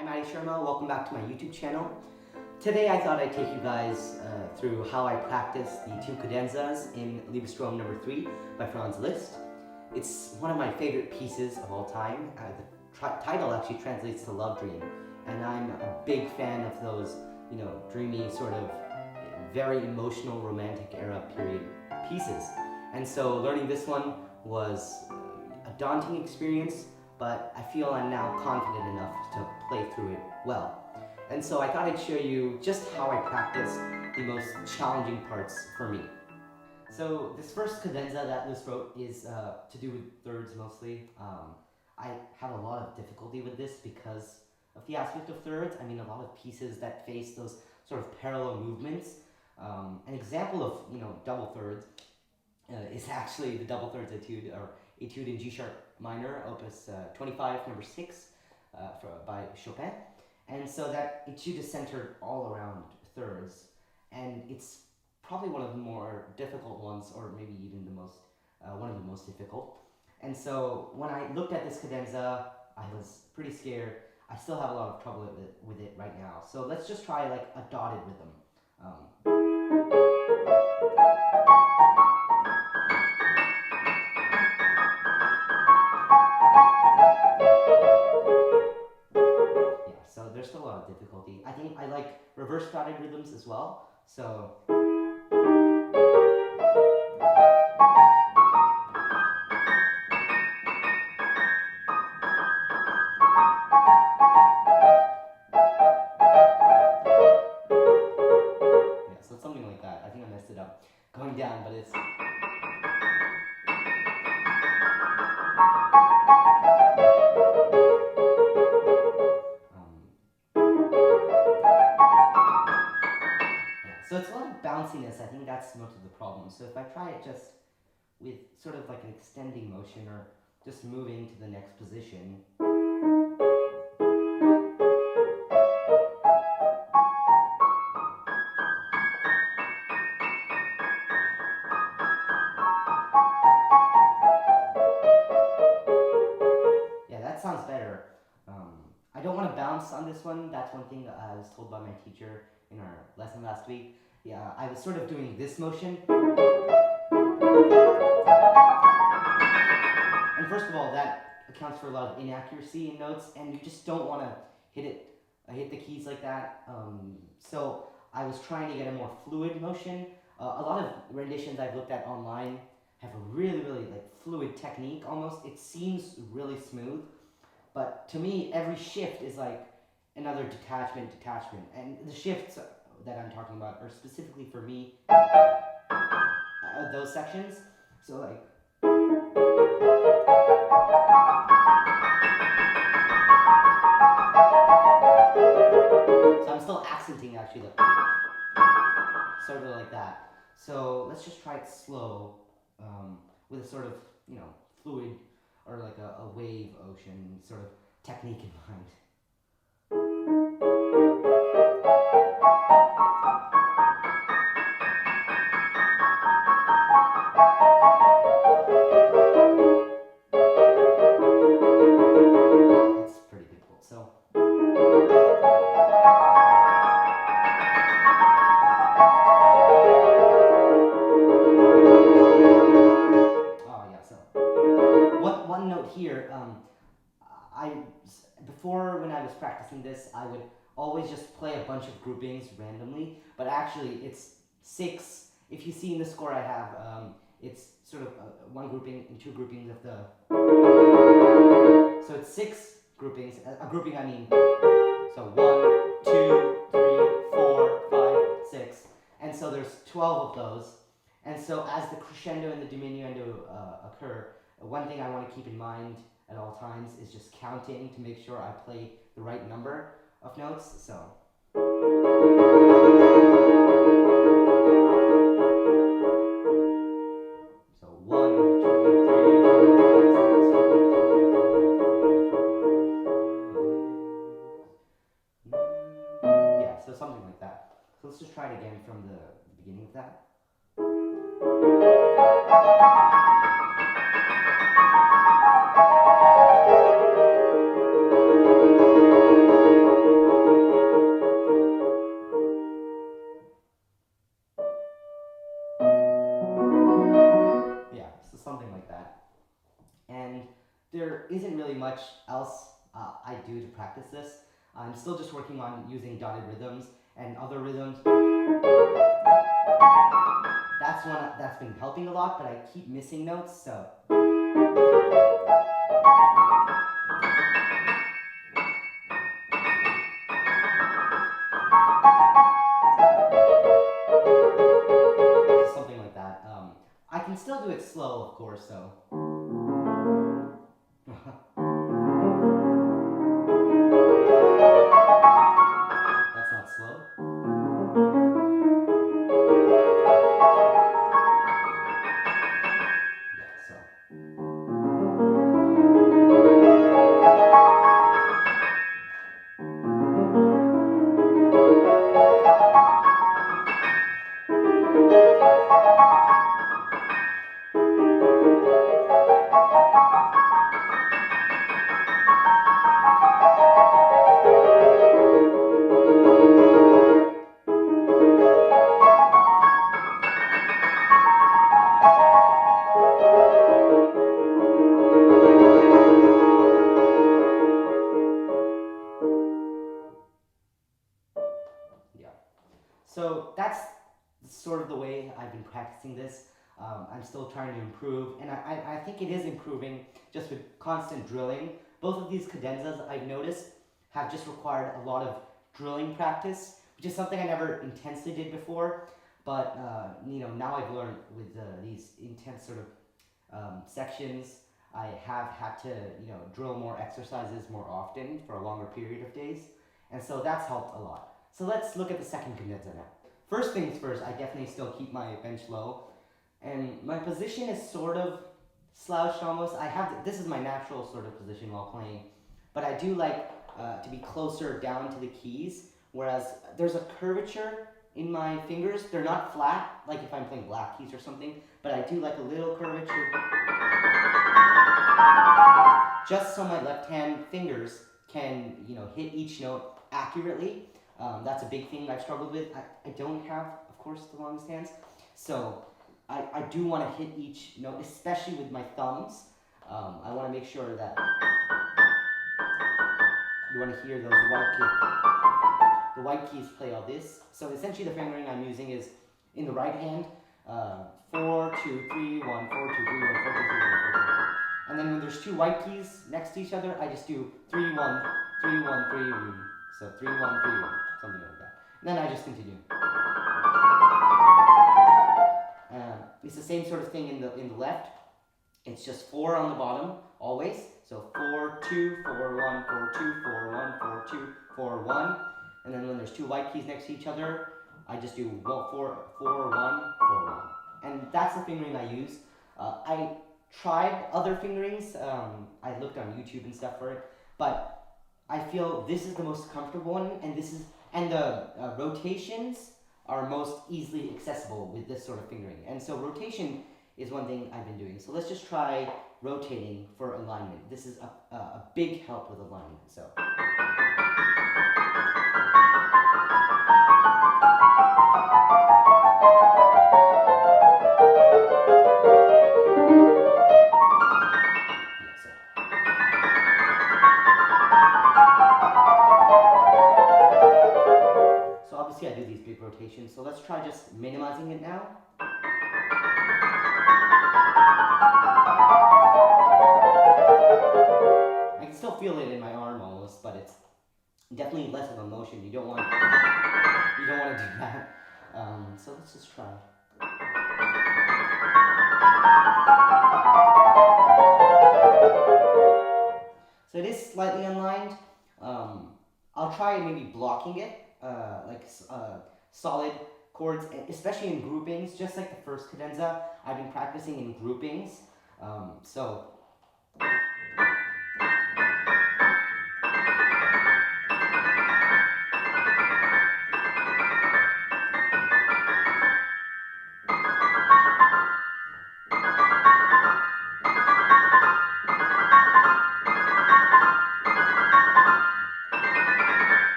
I'm Liebestraum. Welcome back to my YouTube channel. Today I thought I'd take you guys through how I practice the two Cadenzas in Liebestraum number 3 by Franz Liszt. It's one of my favorite pieces of all time. The title actually translates to Love Dream, and I'm a big fan of those, dreamy sort of very emotional romantic era period pieces. And so learning this one was a daunting experience, but I feel I'm now confident enough to play through it well. And so I thought I'd show you just how I practice the most challenging parts for me. So this first cadenza that Liszt wrote is to do with thirds mostly. I have a lot of difficulty with this because of the aspect of thirds. I mean, a lot of pieces that face those sort of parallel movements. An example of double thirds is actually the double thirds etude, or etude in G sharp minor, opus 25, number 6, by Chopin. And so that etude is centered all around thirds, and it's probably one of the more difficult ones, or maybe even the most one of the most difficult. And so when I looked at this cadenza, I was pretty scared. I still have a lot of trouble with it right now. So let's just try like a dotted rhythm. So there's still a lot of difficulty. I think I like reverse dotted rhythms as well. So so it's something like that. I think I messed it up going down, but it's so it's a lot of bounciness. I think that's most of the problem. So if I try it just with sort of like an extending motion, or just moving to the next position. Yeah, that sounds better. I don't want to bounce on this one. That's one thing that I was told by my teacher in our lesson last week. Yeah, I was sort of doing this motion. And first of all, that accounts for a lot of inaccuracy in notes, and you just don't want to hit the keys like that. So I was trying to get a more fluid motion. A lot of renditions I've looked at online have a really like fluid technique almost. It seems really smooth, but to me, every shift is like another detachment, and the shifts that I'm talking about are specifically for me those sections. So like. So I'm still accenting actually, sort of like that. So let's just try it slow, with a sort of fluid, or like a wave ocean sort of technique in mind. It's pretty difficult. So. One note here, before when I was practicing this, I would always just play a bunch of groupings randomly, but actually it's 6. If you see in the score I have, it's sort of one grouping and 2 groupings of the, so it's 6 groupings, a grouping I mean, so 1, 2, 3, 4, 5, 6, and so there's 12 of those, and so as the crescendo and the diminuendo occur, one thing I want to keep in mind at all times is just counting to make sure I play the right number of notes. So 1, 2, 3, 4, 5, 6, 7, 8, 9. Yeah, so something like that. So let's just try it again from the beginning of that. And there isn't really much else I do to practice this. I'm still just working on using dotted rhythms and other rhythms. That's one that's been helping a lot, but I keep missing notes, so. Something like that. I can still do it slow, of course, so. That's not slow. Yeah, so. So that's sort of the way I've been practicing this. I'm still trying to improve, and I think it is improving just with constant drilling. Both of these cadenzas, I've noticed, have just required a lot of drilling practice, which is something I never intensely did before. But now I've learned with these intense sort of sections, I have had to drill more exercises more often for a longer period of days, and so that's helped a lot. So let's look at the second cadenza now. First things first, I definitely still keep my bench low, and my position is sort of slouched almost. This is my natural sort of position while playing, but I do like to be closer down to the keys, whereas there's a curvature in my fingers. They're not flat, like if I'm playing black keys or something, but I do like a little curvature, just so my left hand fingers can hit each note accurately. That's a big thing I've struggled with. I don't have, of course, the longest hands, so I do want to hit each note, especially with my thumbs. I want to make sure that you want to hear those white keys. The white keys play all this. So essentially the fingering I'm using is in the right hand, 4, 2, 3, 1, 4, 2, 3, 1, 4, 2, 3, 1, 4, 2. And then when there's two white keys next to each other, I just do 3, 1, 3, 1, 3, 1. So 3, 1, 3, 1, something like that. And then I just continue. It's the same sort of thing in the left. It's just 4 on the bottom always. So 4, 2, 4, 1, 4, 2, 4, 1, 4, 2, 4, 1. And then when there's two white keys next to each other, I just do 4, 4, 1, 4, 1. And that's the fingering I use. I tried other fingerings. I looked on YouTube and stuff for it, but I feel this is the most comfortable one, and the rotations are most easily accessible with this sort of fingering. And so rotation is one thing I've been doing. So let's just try rotating for alignment. This is a big help with alignment. So. I do these big rotations, so let's try just minimizing it now. I can still feel it in my arm almost, but it's definitely less of a motion. You don't want to do that. So let's just try. So it is slightly unlined. I'll try maybe blocking it. Solid chords, especially in groupings, just like the first cadenza. I've been practicing in groupings, so.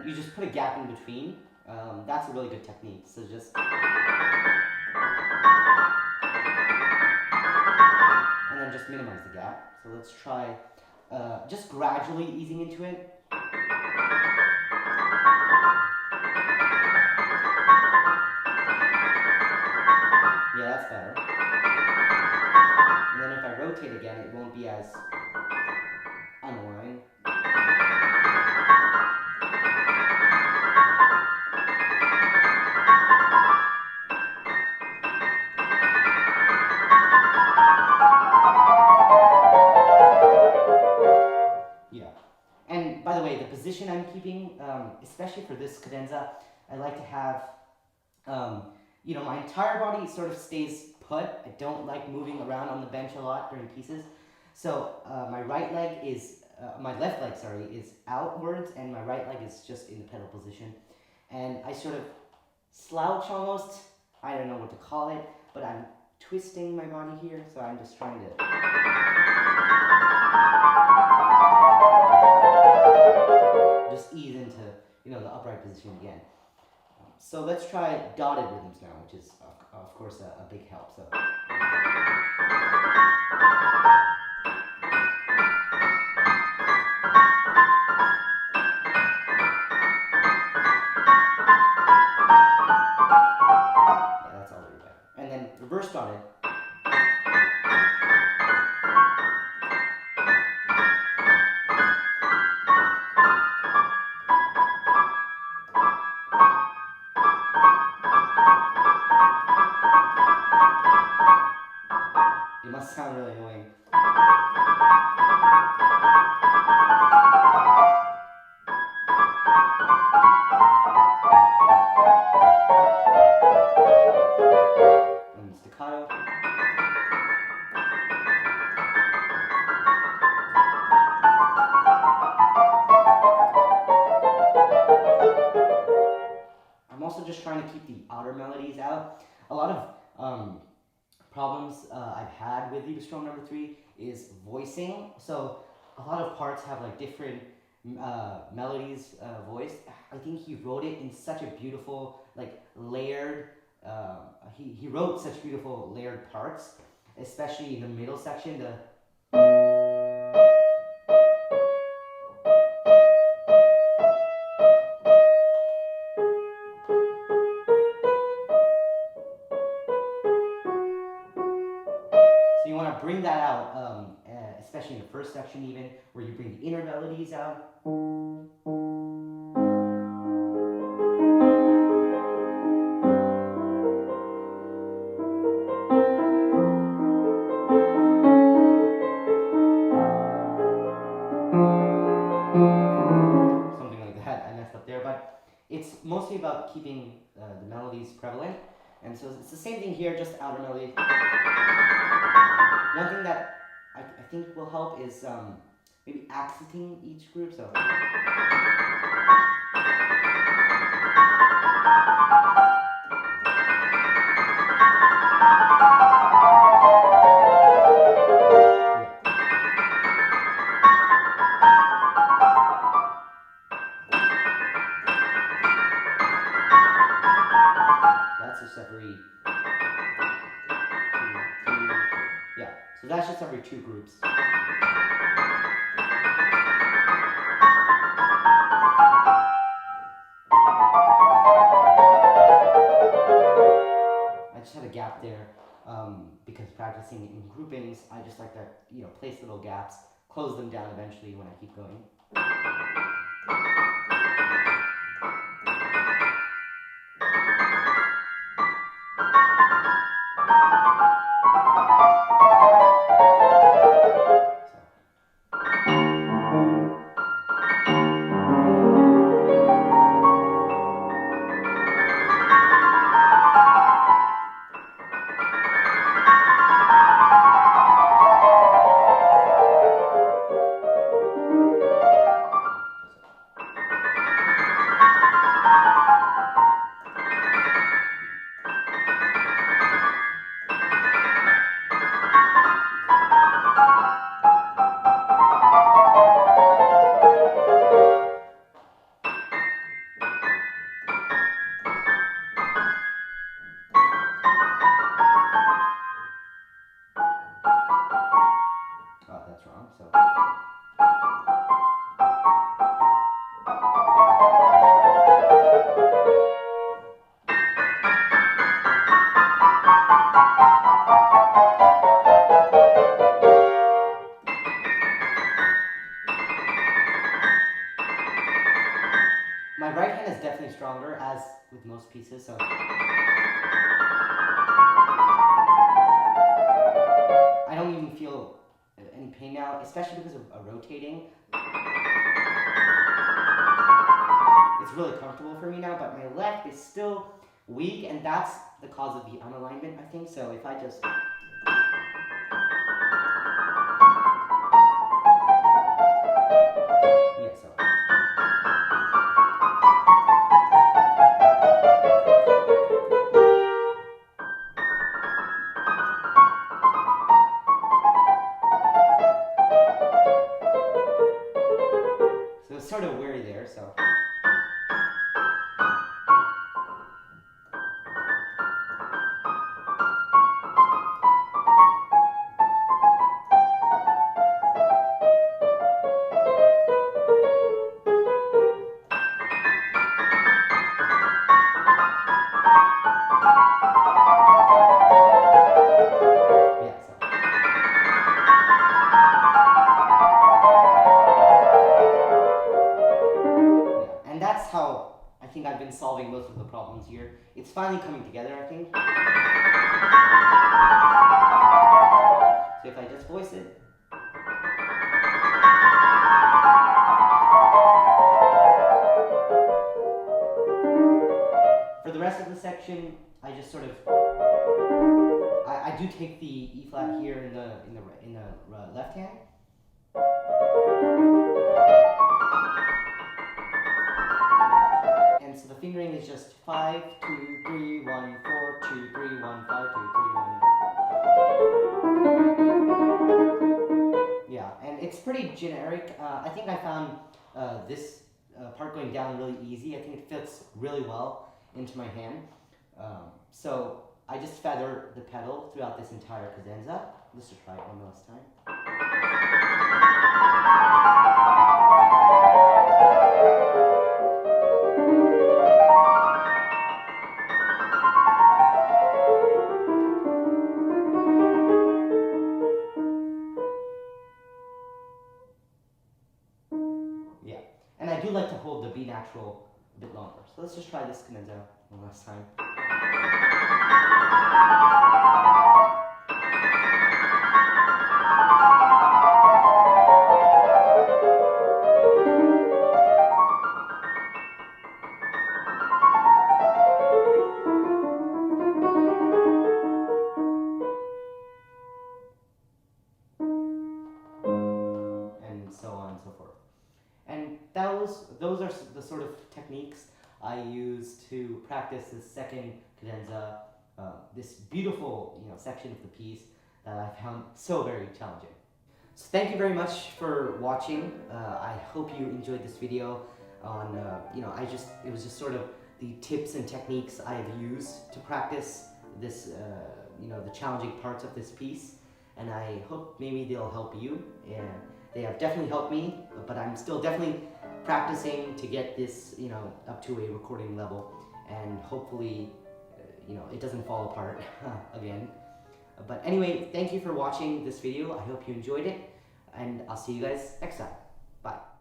You just put a gap in between. That's a really good technique. So just. to just minimize the gap. So let's try just gradually easing into it. Yeah, that's better. And then if I rotate again, it won't be as unaligned. Yeah. And by the way, the position I'm keeping, especially for this cadenza, I like to have, you know, my entire body sort of stays put. I don't like moving around on the bench a lot during pieces. So my right leg is, my left leg, sorry, is outwards, and my right leg is just in the pedal position. And I sort of slouch almost. I don't know what to call it, but I'm twisting my body here, so I'm just trying to just ease into, you know, the upright position again. So let's try dotted rhythms now, which is of course a big help. So. Yeah, that's all really bad. And then reverse dotted. It must sound really annoying. And staccato. I'm also just trying to keep the outer melodies out. A lot of problems I've had with Liebestraum number 3 is voicing. So a lot of parts have like different melodies voiced. I think he wrote it in such a beautiful, like layered, he wrote such beautiful layered parts, especially in the middle section, the so you want to bring that out, especially in the first section even, where you bring the inner melodies out. Something like that. I messed up there, but it's mostly about keeping the melodies prevalent. And so it's the same thing here, just outer melody. One thing that I think will help is maybe accenting each group. So. That's just every yeah. So that's just every 2 groups. I just had a gap there because practicing in groupings, I just like to, you know, place little gaps, close them down eventually when I keep going. that's wrong. So. My right hand is definitely stronger, as with most pieces, so. I don't even feel any pain now, especially because of rotating. It's really comfortable for me now, but my left is still weak, and that's the cause of the unalignment, I think. So if I just. Yeah, so. So it's sort of weary there, so. That's how I think I've been solving most of the problems here. It's finally coming together, I think. So if I just voice it. For the rest of the section, I just sort of I do take the E flat here in the left hand. And so the fingering is just 5, 2, 3, 1, 4, 2, 3, 1, 5, 2, 3, 1. Yeah, and it's pretty generic. I think I found this part going down really easy. I think it fits really well into my hand. So I just feather the pedal throughout this entire cadenza. Let's just try it one last time. Yeah, and I do like to hold the B natural a bit longer. So let's just try this cadenza one last time. And so on and so forth. And those are the sort of techniques I use to practice this second cadenza, this beautiful section of the piece that I found so very challenging. So thank you very much for watching. I hope you enjoyed this video on it was just sort of the tips and techniques I have used to practice this the challenging parts of this piece, and I hope maybe they'll help you. And they have definitely helped me, but I'm still definitely practicing to get this up to a recording level, and hopefully it doesn't fall apart again. But anyway, thank you for watching this video. I hope you enjoyed it, and I'll see you guys next time. Bye.